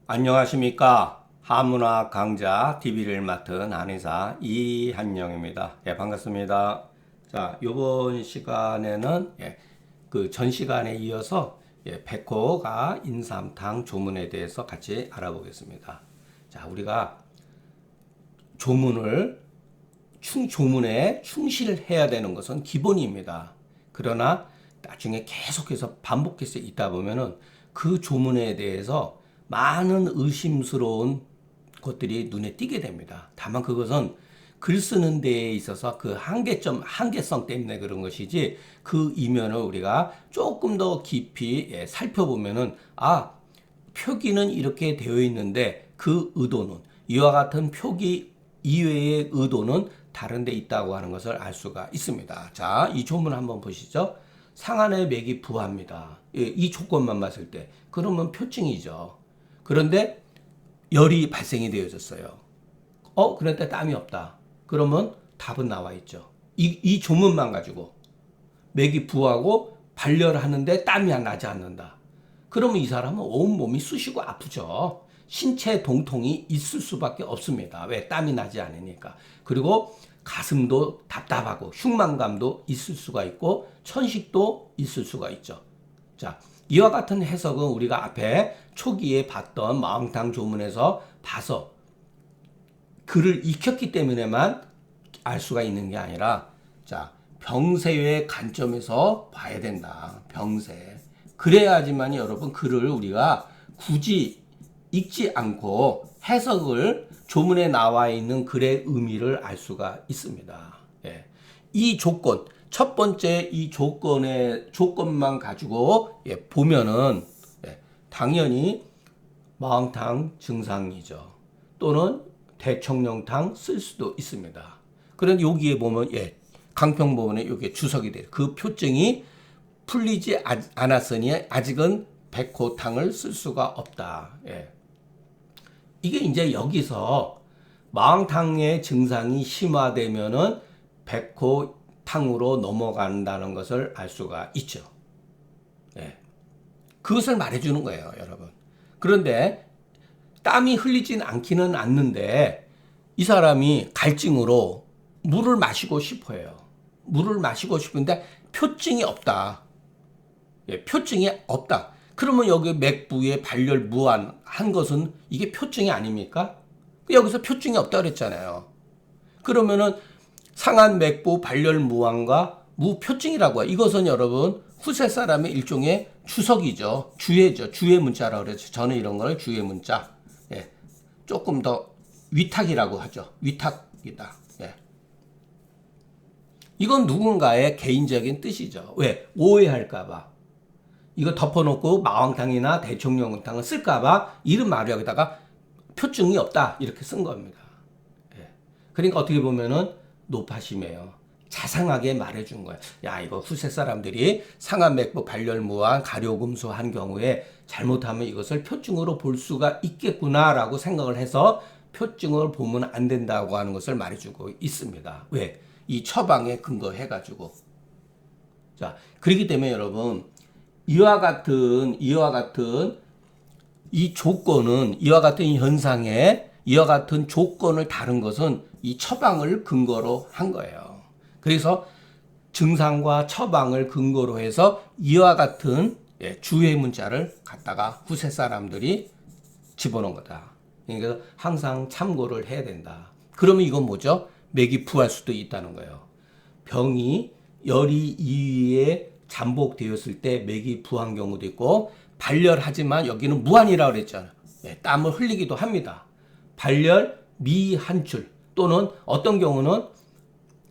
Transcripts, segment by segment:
안녕하십니까. 한문화 강좌 TV를 맡은 한의사 이한영입니다. 반갑습니다. 자, 요번 시간에는 그 전 시간에 이어서 백호가 인삼탕 조문에 대해서 같이 알아보겠습니다. 자, 우리가 조문에 충실해야 되는 것은 기본입니다. 그러나 나중에 계속해서 반복해서 있다 보면은 그 조문에 대해서 많은 의심스러운 것들이 눈에 띄게 됩니다. 다만 그것은 글 쓰는 데에 있어서 그 한계성 때문에 그런 것이지, 그 이면을 우리가 조금 더 깊이 살펴보면은, 표기는 이렇게 되어 있는데 그 의도는, 이와 같은 표기 이외의 의도는 다른 데 있다고 하는 것을 알 수가 있습니다. 자, 이 조문 한번 보시죠. 상한의 맥이 부합니다. 이 조건만 봤을 때 그러면 표증이죠. 그런데 열이 발생이 되어졌어요. 그런데 땀이 없다. 그러면 답은 나와 있죠. 이 조문만 가지고 맥이 부하고 발열하는데 땀이 나지 않는다. 그러면 이 사람은 온몸이 쑤시고 아프죠. 신체 동통이 있을 수밖에 없습니다. 왜? 땀이 나지 않으니까. 그리고 가슴도 답답하고 흉만감도 있을 수가 있고 천식도 있을 수가 있죠. 자, 이와 같은 해석은 우리가 앞에 초기에 봤던 마왕탕 조문에서 봐서 글을 익혔기 때문에만 알 수가 있는 게 아니라, 자, 병세의 관점에서 봐야 된다. 병세. 그래야지만 여러분 글을 우리가 굳이 읽지 않고 해석을, 조문에 나와 있는 글의 의미를 알 수가 있습니다. 이 조건, 첫 번째 이 조건만 가지고 보면은 당연히 마왕탕 증상이죠. 또는 대청령탕 쓸 수도 있습니다. 그런데 여기에 보면 강평법원에 여기 주석이 돼요. 그 표증이 풀리지 않았으니 아직은 백호탕을 쓸 수가 없다. 이게 이제 여기서 마왕탕의 증상이 심화되면은 백호탕으로 넘어간다는 것을 알 수가 있죠. 그것을 말해주는 거예요, 여러분. 그런데 땀이 흘리진 않기는 않는데 이 사람이 갈증으로 물을 마시고 싶어요. 물을 마시고 싶은데 표증이 없다. 표증이 없다. 그러면 여기 맥부에 발열 무한한 것은 이게 표증이 아닙니까? 여기서 표증이 없다 그랬잖아요. 그러면은 상한 맥부 발열 무한과 무표증이라고 해요. 이것은 여러분 후세 사람의 일종의 주석이죠. 주예죠. 주예 문자라고 그랬죠. 저는 이런 걸 주예 문자. 조금 더 위탁이라고 하죠. 위탁이다. 이건 누군가의 개인적인 뜻이죠. 왜? 오해할까봐. 이거 덮어놓고 마왕탕이나 대청령탕을 쓸까봐 이름 마루에다가 표증이 없다 이렇게 쓴 겁니다. 그러니까 어떻게 보면은 노파심이에요. 자상하게 말해준 거예요. 야, 이거 후세 사람들이 상한맥부 발열무한 가려금수 한 경우에 잘못하면 이것을 표증으로 볼 수가 있겠구나라고 생각을 해서 표증을 보면 안 된다고 하는 것을 말해주고 있습니다. 왜? 이 처방에 근거해가지고. 자, 그렇기 때문에 여러분, 이와 같은 이 조건은, 이와 같은 현상에 이와 같은 조건을 다룬 것은 이 처방을 근거로 한 거예요. 그래서 증상과 처방을 근거로 해서 이와 같은 주의 문자를 갖다가 후세 사람들이 집어넣은 거다. 그러니까 항상 참고를 해야 된다. 그러면 이건 뭐죠? 맥이 부할 수도 있다는 거예요. 병이 열이 이위에 잠복되었을 때 맥이 부한 경우도 있고, 발열하지만 여기는 무한이라고 그랬잖아요. 땀을 흘리기도 합니다. 발열 미한출, 또는 어떤 경우는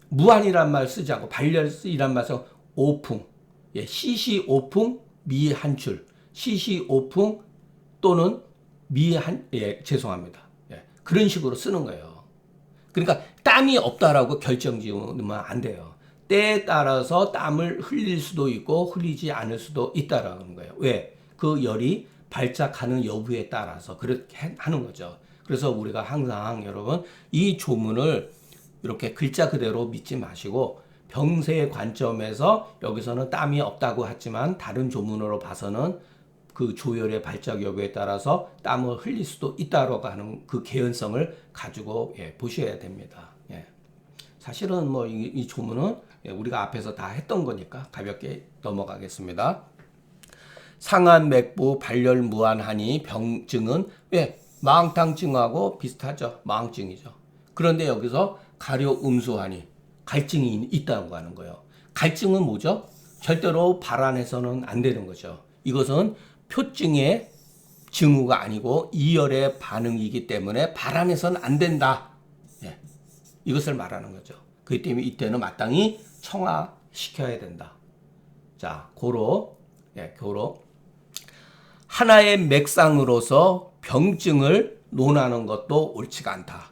무한이란 말 쓰지 않고 발열이란 말을 오풍, 시시오풍 미한출, 시시오풍 또는 죄송합니다. 그런 식으로 쓰는 거예요. 그러니까 땀이 없다라고 결정 지으면 안 돼요. 때에 따라서 땀을 흘릴 수도 있고 흘리지 않을 수도 있다라는 거예요. 왜? 그 열이 발작하는 여부에 따라서 그렇게 하는 거죠. 그래서 우리가 항상 여러분 이 조문을 이렇게 글자 그대로 믿지 마시고 병세의 관점에서 여기서는 땀이 없다고 했지만 다른 조문으로 봐서는 그 조혈의 발작 여부에 따라서 땀을 흘릴 수도 있다라고 하는 그 개연성을 가지고 보셔야 됩니다. 사실은 뭐 이 조문은 우리가 앞에서 다 했던 거니까 가볍게 넘어가겠습니다. 상한 맥부 발열 무한하니 병증은 마왕탕증하고 비슷하죠. 마왕증이죠. 그런데 여기서 가려 음수하니 갈증이 있다고 하는 거예요. 갈증은 뭐죠? 절대로 발안해서는 안 되는 거죠. 이것은 표증의 증후가 아니고 이열의 반응이기 때문에 발안해서는 안 된다. 이것을 말하는 거죠. 그렇기 때문에 이때는 마땅히 청화시켜야 된다. 자, 고로 하나의 맥상으로서 병증을 논하는 것도 옳지가 않다.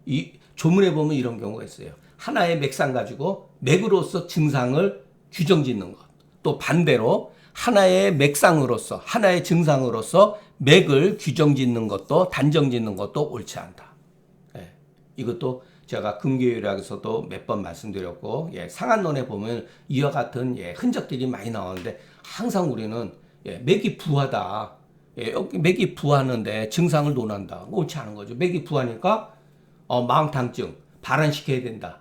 이 조문에 보면 이런 경우가 있어요. 하나의 맥상 가지고 맥으로서 증상을 규정짓는 것. 또 반대로 하나의 맥상으로서 하나의 증상으로서 맥을 규정짓는 것도 단정짓는 것도 옳지 않다. 이것도 제가 금교율학에서도 몇 번 말씀드렸고 상한론에 보면 이와 같은 흔적들이 많이 나오는데 항상 우리는 맥이 부하다. 맥이 부하는데 증상을 논한다. 옳지 않은 거죠. 맥이 부하니까 마왕탕증 발안시켜야 된다.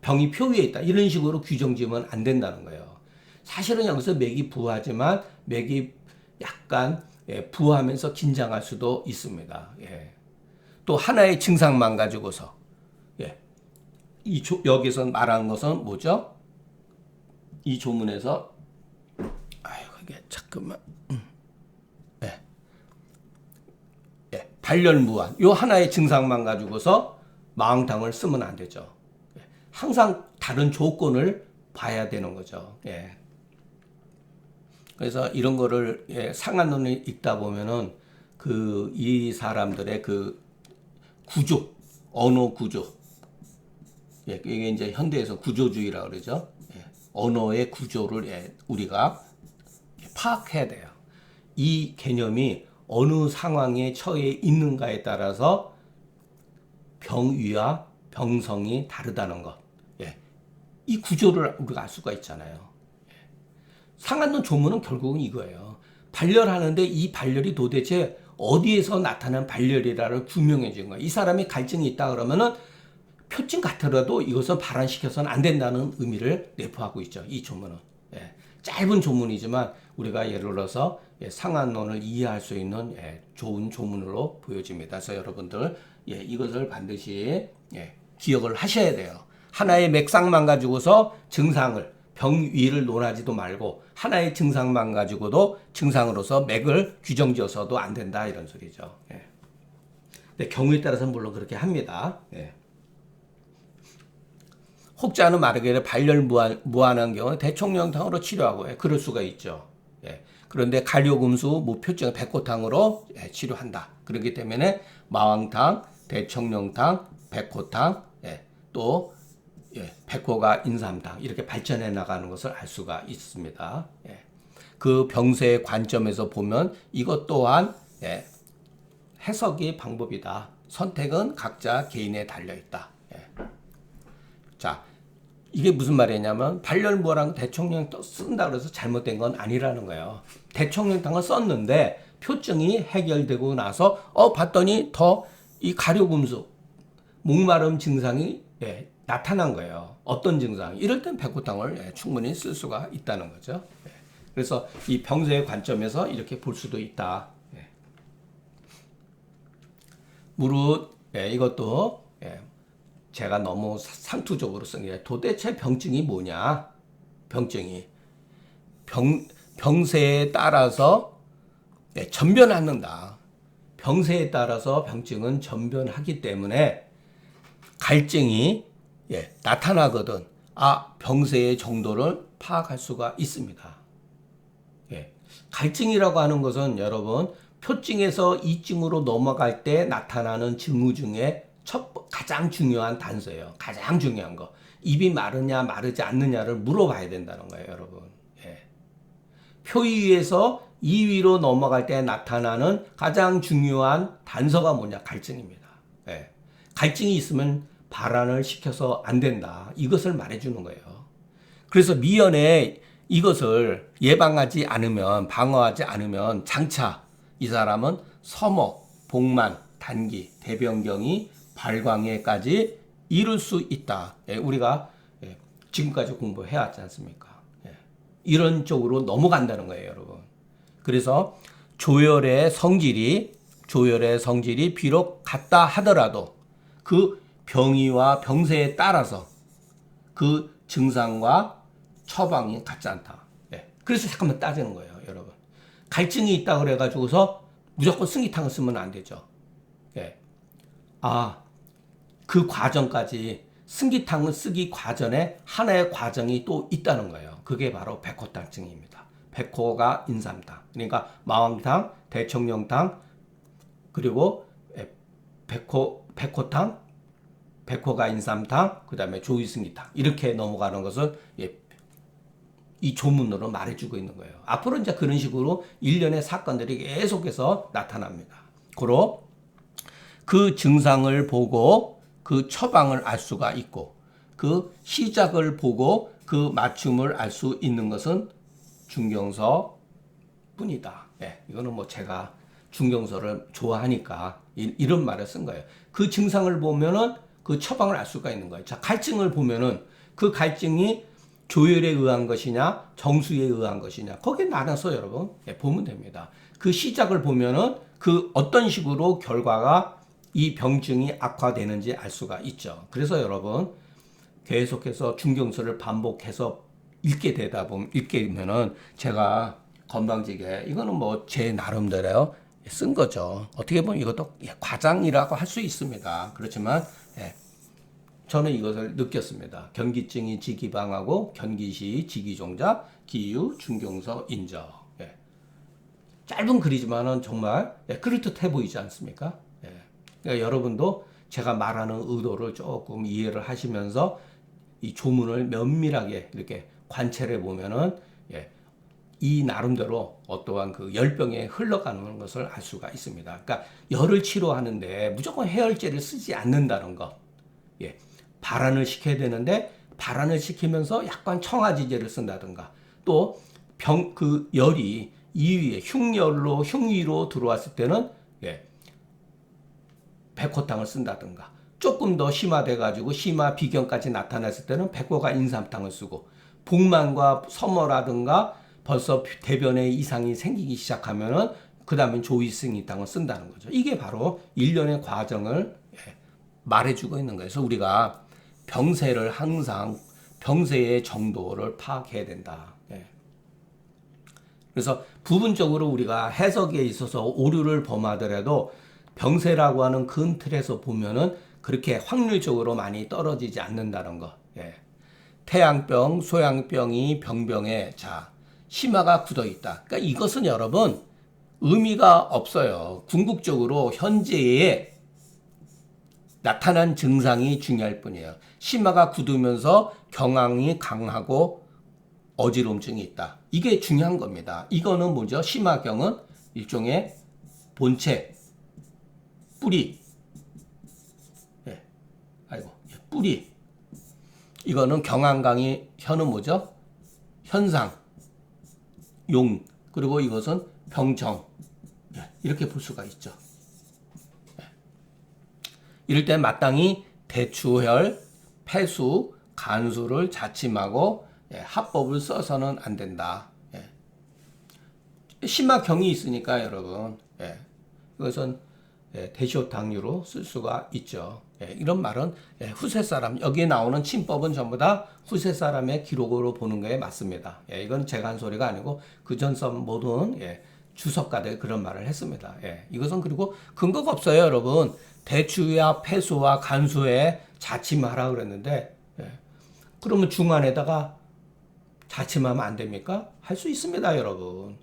병이 표위에 있다. 이런 식으로 규정지으면 안 된다는 거예요. 사실은 여기서 맥이 부하지만 맥이 약간 부하면서 긴장할 수도 있습니다. 또 하나의 증상만 가지고서 여기서 말하는 것은 뭐죠? 이 조문에서 이게 잠깐만 발열무한 요 하나의 증상만 가지고서 마왕탕을 쓰면 안 되죠. 항상 다른 조건을 봐야 되는 거죠. 그래서 이런 거를 상한론을 읽다 보면은 이 사람들의 그 구조, 언어 구조, 이게 이제 현대에서 구조주의라고 그러죠. 언어의 구조를 우리가 파악해야 돼요. 이 개념이 어느 상황에 처해 있는가에 따라서 병위와 병성이 다르다는 것. 이 구조를 우리가 알 수가 있잖아요. 상한론 조문은 결국은 이거예요. 발열하는데 이 발열이 도대체 어디에서 나타난 발열이라를 규명해 준 거예요. 이 사람이 갈증이 있다 그러면은 표증 같더라도 이것은 발안시켜서는 안 된다는 의미를 내포하고 있죠. 이 조문은. 짧은 조문이지만 우리가 예를 들어서 상한론을 이해할 수 있는 좋은 조문으로 보여집니다. 그래서 여러분들 이것을 반드시 기억을 하셔야 돼요. 하나의 맥상만 가지고서 증상을 병위를 논하지도 말고 하나의 증상만 가지고도 증상으로서 맥을 규정지어서도 안 된다 이런 소리죠. 근데 경우에 따라서는 물론 그렇게 합니다. 혹자는 말하기를 발열 무한한 경우 대총령탕으로 치료하고 그럴 수가 있죠. 그런데 가려금수 무표증 백호탕으로 치료한다. 그렇기 때문에 마왕탕, 대총령탕, 백호탕, 또 백호가 인삼탕 이렇게 발전해 나가는 것을 알 수가 있습니다. 그 병세의 관점에서 보면 이것 또한 해석의 방법이다. 선택은 각자 개인에 달려 있다. 자, 이게 무슨 말이냐면 발열무한한 대총령탕 쓴다 그래서 잘못된 건 아니라는 거예요. 대총령탕을 썼는데 표증이 해결되고 나서 봤더니 더 이 가려금수 목마름 증상이 나타난 거예요. 어떤 증상? 이럴 땐 백호탕을 충분히 쓸 수가 있다는 거죠. 그래서 이 병세의 관점에서 이렇게 볼 수도 있다. 무릇 이것도 제가 너무 상투적으로 쓴 게 도대체 병증이 뭐냐? 병증이 병세에 따라서 전변하는다. 병세에 따라서 병증은 전변하기 때문에 갈증이 나타나거든. 병세의 정도를 파악할 수가 있습니다. 갈증이라고 하는 것은 여러분 표증에서 이증으로 넘어갈 때 나타나는 증후 중에 가장 중요한 단서예요. 가장 중요한 거. 입이 마르냐 마르지 않느냐를 물어봐야 된다는 거예요, 여러분. 표위에서 2위로 넘어갈 때 나타나는 가장 중요한 단서가 뭐냐? 갈증입니다. 갈증이 있으면 발안을 시켜서 안 된다. 이것을 말해주는 거예요. 그래서 미연에 이것을 예방하지 않으면, 방어하지 않으면 장차 이 사람은 서모, 복만, 단기, 대변경이, 발광해까지 이룰 수 있다. 우리가 지금까지 공부해왔지 않습니까? 이런 쪽으로 넘어간다는 거예요, 여러분. 그래서 조혈의 성질이 비록 같다 하더라도 그 병이와 병세에 따라서 그 증상과 처방이 같지 않다. 그래서 잠깐만 따지는 거예요, 여러분. 갈증이 있다 그래가지고서 무조건 승기탕을 쓰면 안 되죠. 그 과정까지 승기탕을 쓰기 과전에 하나의 과정이 또 있다는 거예요. 그게 바로 백호탕증입니다. 백호가 인삼탕, 그러니까 마왕탕, 대청령탕, 그리고 백호탕, 백호가 인삼탕, 그 다음에 조이승기탕, 이렇게 넘어가는 것을 이 조문으로 말해주고 있는 거예요. 앞으로 이제 그런 식으로 일련의 사건들이 계속해서 나타납니다. 고로 그 증상을 보고 그 처방을 알 수가 있고, 그 시작을 보고 그 맞춤을 알 수 있는 것은 중경서 뿐이다. 이거는 뭐 제가 중경서를 좋아하니까 이런 말을 쓴 거예요. 그 증상을 보면은 그 처방을 알 수가 있는 거예요. 자, 갈증을 보면은 그 갈증이 조혈에 의한 것이냐, 정수에 의한 것이냐, 거기에 나눠서 여러분 보면 됩니다. 그 시작을 보면은 그 어떤 식으로 결과가 이 병증이 악화되는지 알 수가 있죠. 그래서 여러분 계속해서 중경서를 반복해서 읽게 되면은 제가 건방지게 이거는 뭐 제 나름대로 쓴 거죠. 어떻게 보면 이것도 과장이라고 할 수 있습니다. 그렇지만 저는 이것을 느꼈습니다. 견기증이 지기방하고 견기시 지기종자 기유 중경서 인저. 짧은 글이지만은 정말 그럴듯해 보이지 않습니까? 그러니까 여러분도 제가 말하는 의도를 조금 이해를 하시면서 이 조문을 면밀하게 이렇게 관찰해 보면은 이 나름대로 어떠한 그 열병에 흘러가는 것을 알 수가 있습니다. 그러니까 열을 치료하는데 무조건 해열제를 쓰지 않는다는 것. 발환을 시켜야 되는데 발환을 시키면서 약간 청아지제를 쓴다든가, 또 그 열이 이위에 흉위로 들어왔을 때는 백호탕을 쓴다든가, 조금 더 심화돼 가지고 심화 비경까지 나타났을 때는 백호가 인삼탕을 쓰고, 복만과 서머라든가 벌써 대변에 이상이 생기기 시작하면은 그 다음에 조이승이탕을 쓴다는 거죠. 이게 바로 일련의 과정을 말해주고 있는 거예요. 그래서 우리가 병세를 항상 병세의 정도를 파악해야 된다. 그래서 부분적으로 우리가 해석에 있어서 오류를 범하더라도 병세라고 하는 큰 틀에서 보면은 그렇게 확률적으로 많이 떨어지지 않는다는 거. 태양병, 소양병이 병병에 심화가 굳어 있다. 그러니까 이것은 여러분 의미가 없어요. 궁극적으로 현재의 나타난 증상이 중요할 뿐이에요. 심화가 굳으면서 경황이 강하고 어지럼증이 있다. 이게 중요한 겁니다. 이거는 뭐죠? 심화경은 일종의 본체, 뿌리. 뿌리. 이거는 경황강의 현은 뭐죠? 현상, 용. 그리고 이것은 병정. 이렇게 볼 수가 있죠. 이럴 때 마땅히 대추혈, 폐수, 간수를 자침하고 합법을 써서는 안 된다. 심화경이 있으니까 여러분 이것은 대시오탕류로 쓸 수가 있죠. 이런 말은 후세 사람, 여기에 나오는 침법은 전부 다 후세 사람의 기록으로 보는 거에 맞습니다. 이건 제가 한 소리가 아니고 그 전선 모든 주석가들 그런 말을 했습니다. 이것은 그리고 근거가 없어요, 여러분. 대추와 폐수와 간수에 자침하라 그랬는데 그러면 중안에다가 자침하면 안 됩니까? 할 수 있습니다, 여러분.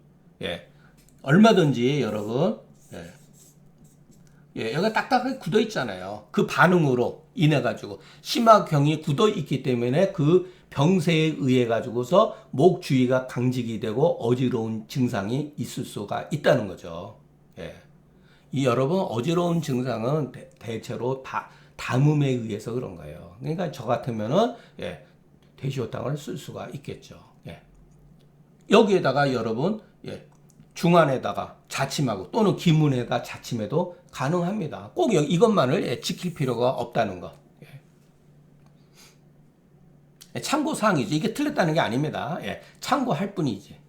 얼마든지 여러분. 여기가 딱딱하게 굳어 있잖아요. 그 반응으로 인해 가지고 심화경이 굳어 있기 때문에 그 병세에 의해 가지고서 목 주위가 강직이 되고 어지러운 증상이 있을 수가 있다는 거죠. 이 여러분 어지러운 증상은 대체로 담음에 의해서 그런 거예요. 그러니까 저 같으면은 대시오탕을 쓸 수가 있겠죠. 여기에다가 여러분 중안에다가 자침하고 또는 기문에다 자침해도 가능합니다. 꼭 이것만을 지킬 필요가 없다는 거. 참고사항이죠. 이게 틀렸다는 게 아닙니다. 참고할 뿐이지.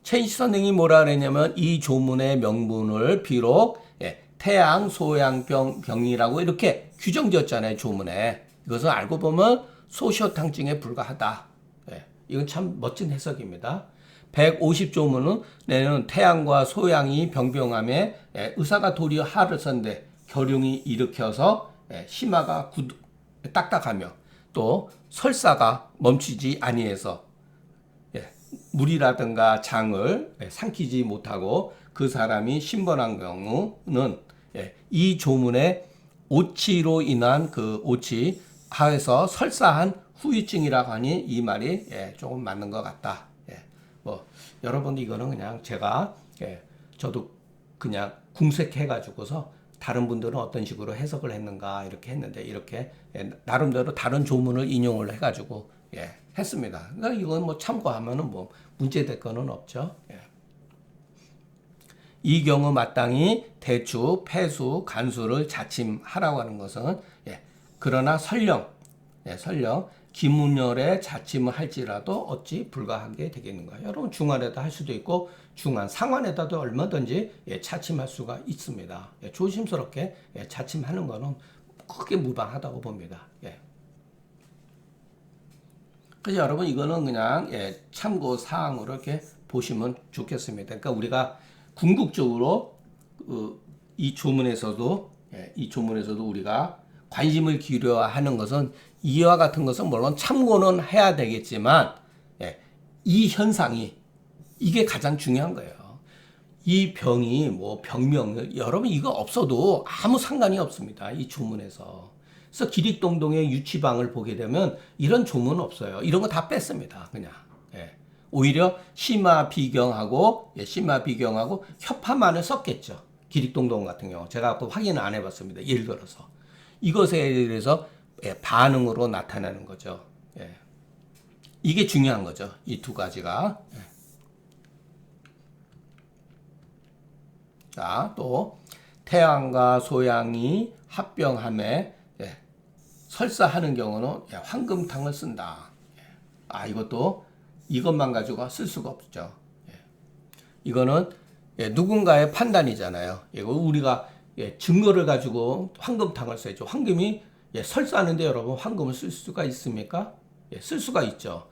최인식 선생님이 뭐라 그랬냐면 이 조문의 명분을 비록 태양 소양병이라고 이렇게 규정지었잖아요. 조문에. 이것을 알고 보면 소시오탕증에 불과하다. 이건 참 멋진 해석입니다. 150조문은 내는 태양과 소양이 병병함에 의사가 도리어 하를 썼는데 결용이 일으켜서 심화가 딱딱하며 또 설사가 멈추지 아니해서 물이라든가 장을 삼키지 못하고 그 사람이 신번한 경우는 이 조문의 오치로 인한 그 오치 하에서 설사한 후유증이라고 하니 이 말이 조금 맞는 것 같다. 뭐 여러분들 이거는 그냥 제가 저도 그냥 궁색해 가지고서 다른 분들은 어떤 식으로 해석을 했는가 이렇게 했는데 이렇게 나름대로 다른 조문을 인용을 해 가지고 했습니다. 그러니까 이건 뭐 참고하면은 뭐 문제될 거는 없죠. 이 경우 마땅히 대추, 폐수, 간수를 자침하라고 하는 것은 그러나 설령 기문열에 자침을 할지라도 어찌 불가하게 되겠는가. 여러분 중안에다 할 수도 있고 중안, 상안에다도 얼마든지 자침할 수가 있습니다. 조심스럽게 자침하는 거는 크게 무방하다고 봅니다. 그래서 여러분 이거는 그냥 참고 사항으로 이렇게 보시면 좋겠습니다. 그러니까 우리가 궁극적으로 이 조문에서도 우리가 관심을 기울여야 하는 것은 이와 같은 것은 물론 참고는 해야 되겠지만 이 현상이 이게 가장 중요한 거예요. 이 병이 뭐 병명 여러분 이거 없어도 아무 상관이 없습니다. 이 조문에서. 그래서 기릭동동의 유치방을 보게 되면 이런 조문 없어요. 이런 거 다 뺐습니다. 그냥. 오히려 심화 비경하고 협파만을 썼겠죠. 기릭동동 같은 경우 제가 확인을 안 해봤습니다. 예를 들어서 이것에 대해서 반응으로 나타나는 거죠. 이게 중요한 거죠. 이 두 가지가. 자, 또 태양과 소양이 합병함에 설사하는 경우는 황금탕을 쓴다. 이것만 가지고 쓸 수가 없죠. 이거는 누군가의 판단이잖아요. 이거 우리가 증거를 가지고 황금탕을 써야죠. 황금이 설사하는데 여러분 황금을 쓸 수가 있습니까? 쓸 수가 있죠.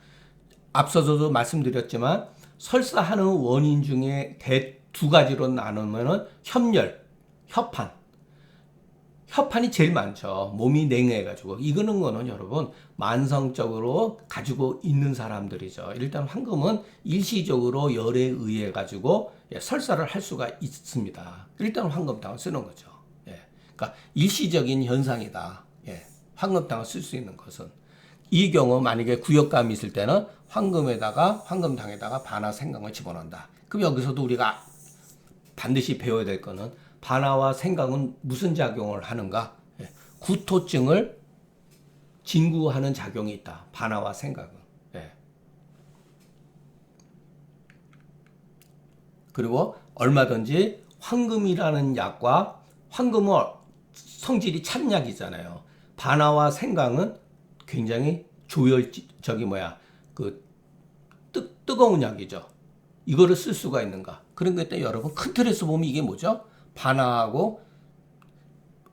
앞서서도 말씀드렸지만 설사하는 원인 중에 두 가지로 나누면은 협열, 협판이 제일 많죠. 몸이 냉해가지고 이거는 거는 여러분 만성적으로 가지고 있는 사람들이죠. 일단 황금은 일시적으로 열에 의해 가지고 설사를 할 수가 있습니다. 일단 황금탕을 쓰는 거죠. 그러니까 일시적인 현상이다. 황금탕을 쓸 수 있는 것은 이 경우 만약에 구역감이 있을 때는 황금탕에다가 반화 생강을 집어넣는다. 그럼 여기서도 우리가 반드시 배워야 될 거는 반화와 생강은 무슨 작용을 하는가? 구토증을 진구하는 작용이 있다. 반화와 생강은. 그리고 얼마든지 황금이라는 약과 황금은 성질이 찬 약이잖아요. 반화와 생강은 굉장히 뜨거운 약이죠. 이거를 쓸 수가 있는가? 그런 것 때문에 여러분 큰 틀에서 보면 이게 뭐죠? 반화하고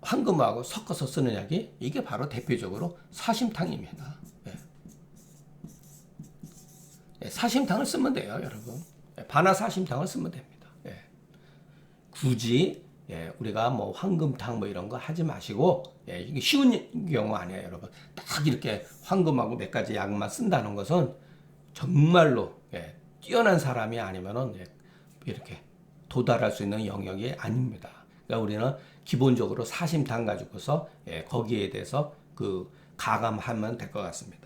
황금하고 섞어서 쓰는 약이 이게 바로 대표적으로 사심탕입니다. 사심탕을 쓰면 돼요, 여러분. 반화 사심탕을 쓰면 됩니다. 굳이 우리가 뭐 황금탕 뭐 이런 거 하지 마시고 이게 쉬운 경우 아니에요, 여러분. 딱 이렇게 황금하고 몇 가지 약만 쓴다는 것은 정말로 뛰어난 사람이 아니면은 이렇게 도달할 수 있는 영역이 아닙니다. 그러니까 우리는 기본적으로 사심탕 가지고서 거기에 대해서 가감하면 될 것 같습니다.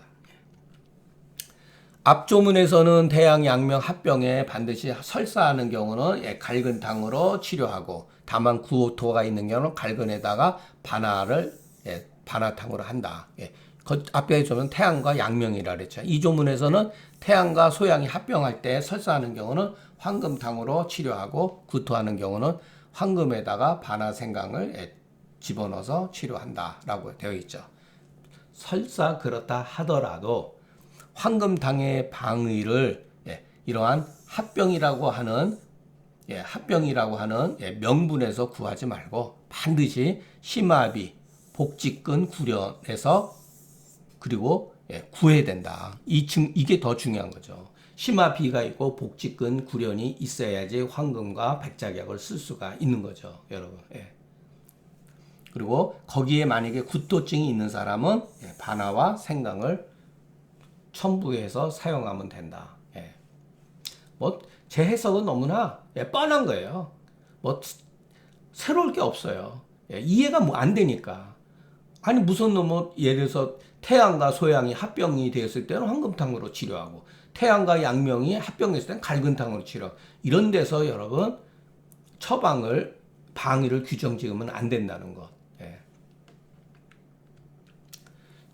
앞조문에서는 태양 양명 합병에 반드시 설사하는 경우는 갈근 탕으로 치료하고 다만 구토가 있는 경우는 갈근에다가 반화탕으로 한다. 앞에 조문 태양과 양명이라 그랬죠. 이 조문에서는 태양과 소양이 합병할 때 설사하는 경우는 황금탕으로 치료하고 구토하는 경우는 황금에다가 반화생강을 집어넣어서 치료한다라고 되어 있죠. 설사 그렇다 하더라도 황금탕의 방의를 이러한 합병이라고 하는 명분에서 구하지 말고 반드시 심화비, 복직근 구련에서 그리고 구해야 된다. 이게 더 중요한 거죠. 심화비가 있고 복직근 구련이 있어야지 황금과 백작약을 쓸 수가 있는 거죠, 여러분. 그리고 거기에 만약에 구토증이 있는 사람은 반화와 생강을 첨부해서 사용하면 된다. 뭐 제 해석은 너무나 뻔한 거예요. 뭐 새로울 게 없어요. 이해가 뭐 안 되니까. 아니 무슨 뭐 예를 들어서 태양과 소양이 합병이 되었을 때는 황금탕으로 치료하고 태양과 양명이 합병했을 때는 갈근탕으로 치료. 이런 데서 여러분 방위를 규정 지으면 안 된다는 것.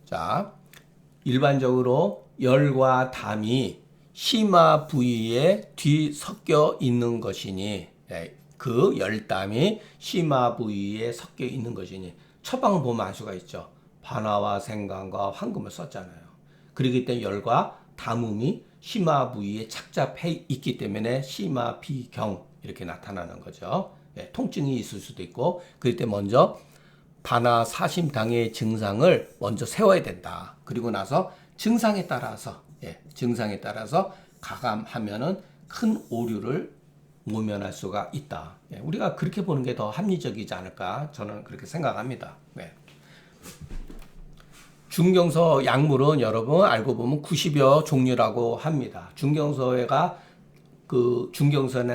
자, 일반적으로 열과 담이 심화 부위에 뒤섞여 있는 것이니 그 열담이 심화 부위에 섞여 있는 것이니 처방을 보면 알 수가 있죠. 반화와 생강과 황금을 썼잖아요. 그렇기 때문에 열과 담음이 심화 부위에 착잡해 있기 때문에 심화비경 이렇게 나타나는 거죠. 통증이 있을 수도 있고 그럴 때 먼저 반화 사심탕의 증상을 먼저 세워야 된다. 그리고 나서 증상에 따라서 가감하면은 큰 오류를 모면할 수가 있다. 우리가 그렇게 보는 게 더 합리적이지 않을까 저는 그렇게 생각합니다. 중경서 약물은 여러분 알고 보면 90여 종류라고 합니다. 중경서에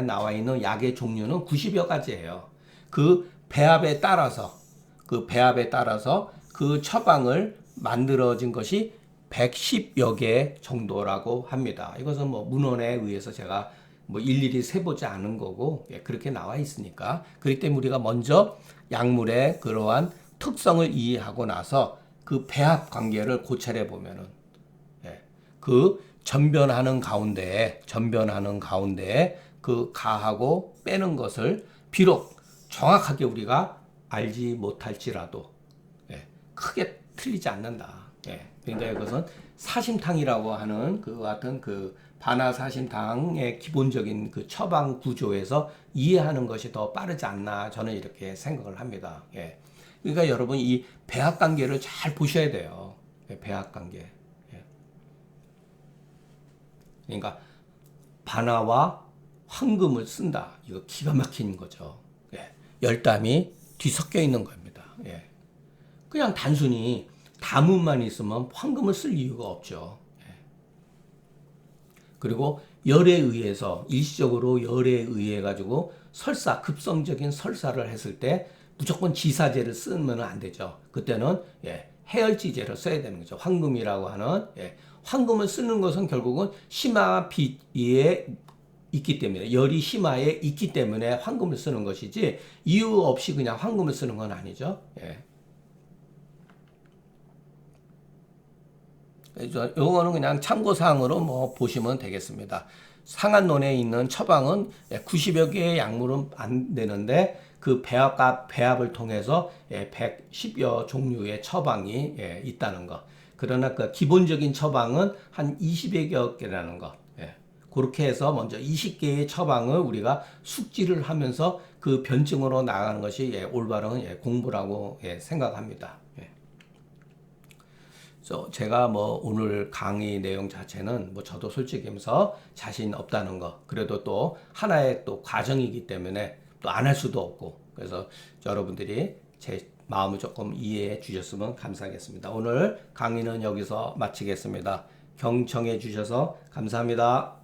나와 있는 약의 종류는 90여 가지예요. 그 배합에 따라서 그 처방을 만들어진 것이 110여 개 정도라고 합니다. 이것은 뭐 문헌에 의해서 제가 뭐 일일이 세보지 않은 거고 그렇게 나와 있으니까 그렇기 때문에 우리가 먼저 약물의 그러한 특성을 이해하고 나서 그 배합 관계를 고찰해 보면은 그 전변하는 가운데 그 가하고 빼는 것을 비록 정확하게 우리가 알지 못할지라도 크게 틀리지 않는다. 그러니까 이것은 사심탕이라고 하는 그 같은 그 반화사심탕의 기본적인 그 처방 구조에서 이해하는 것이 더 빠르지 않나 저는 이렇게 생각을 합니다. 그러니까 여러분 이 배합 관계를 잘 보셔야 돼요. 배합 관계. 그러니까 반화와 황금을 쓴다. 이거 기가 막힌 거죠. 열담이 뒤섞여 있는 겁니다. 그냥 단순히 담음만 있으면 황금을 쓸 이유가 없죠. 그리고 열에 의해서 일시적으로 열에 의해 가지고 급성적인 설사를 했을 때 무조건 지사제를 쓰면 안 되죠. 그때는 해열지제를 써야 되는 거죠. 황금이라고 하는 황금을 쓰는 것은 결국은 심화비에 있기 때문에 열이 심화에 있기 때문에 황금을 쓰는 것이지 이유 없이 그냥 황금을 쓰는 건 아니죠. 요거는 그냥 참고사항으로 뭐 보시면 되겠습니다. 상한론에 있는 처방은 90여 개의 약물은 안 되는데 그 배합을 통해서 110여 종류의 처방이 있다는 것. 그러나 그 기본적인 처방은 한 20여 개라는 것. 그렇게 해서 먼저 20개의 처방을 우리가 숙지를 하면서 그 변증으로 나가는 것이 올바른 공부라고 생각합니다. 제가 뭐 오늘 강의 내용 자체는 뭐 저도 솔직히 하면서 자신 없다는 거, 그래도 또 하나의 또 과정이기 때문에 또 안 할 수도 없고, 그래서 여러분들이 제 마음을 조금 이해해 주셨으면 감사하겠습니다. 오늘 강의는 여기서 마치겠습니다. 경청해 주셔서 감사합니다.